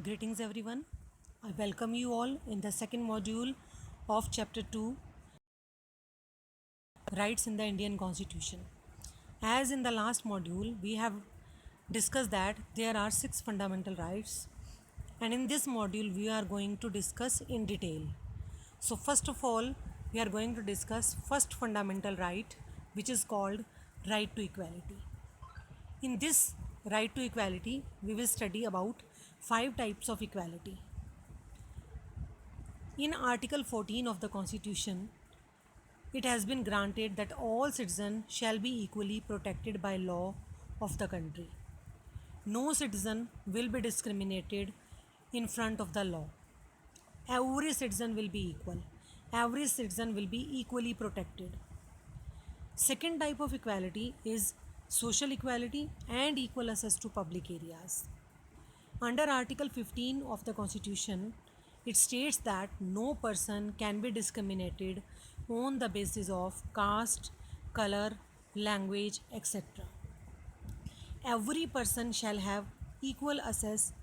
Greetings everyone. I welcome you all in the second module of chapter 2, Rights in the Indian Constitution. As in the last module, we have discussed that there are 6 fundamental rights, and in this module we are going to discuss in detail. So first of all, we are going to discuss first fundamental right, which is called right to equality. In this right to equality, we will study about 5 types of equality. In Article 14 of the Constitution, it has been granted that all citizens shall be equally protected by law of the country. No citizen will be discriminated in front of the law. Every citizen will be equal. Every citizen will be equally protected. Second type of equality is social equality and equal access to public areas. Under Article 15 of the Constitution, it states that no person can be discriminated on the basis of caste, color, language, etc. Every person shall have equal access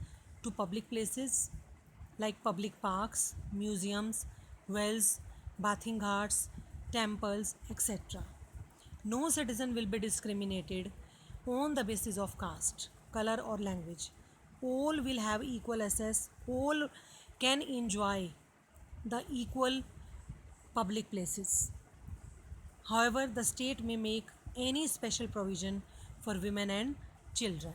to public places like public parks, museums, wells, bathing ghats, temples, etc. No citizen will be discriminated on the basis of caste, color, or language. All will have equal access, all can enjoy the equal public places. However, the state may make any special provision for women and children.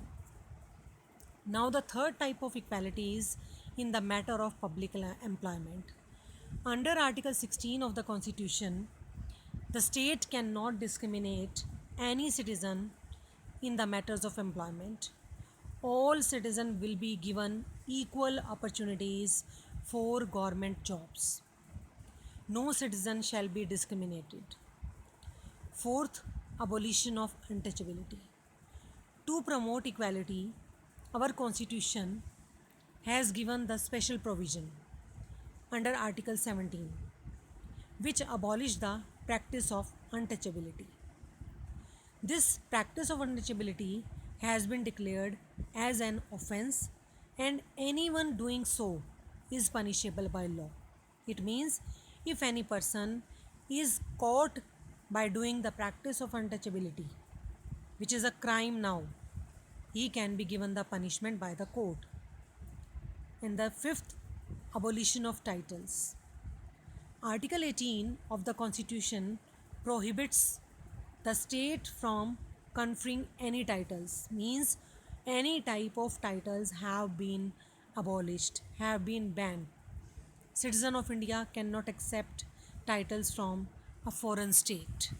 Now, the third type of equality is in the matter of public employment. Under Article 16 of the Constitution, the state cannot discriminate any citizen in the matters of employment. All citizens will be given equal opportunities for government jobs. No citizen shall be discriminated. Fourth, abolition of untouchability. To promote equality, our Constitution has given the special provision under Article 17, which abolished the practice of untouchability. This practice of untouchability has been declared as an offense, and anyone doing so is punishable by law. It means if any person is caught by doing the practice of untouchability, which is a crime now, he can be given the punishment by the court. And the fifth, abolition of titles. Article 18 of the Constitution prohibits the state from conferring any titles, means any type of titles have been abolished, have been banned. Citizen of India cannot accept titles from a foreign state.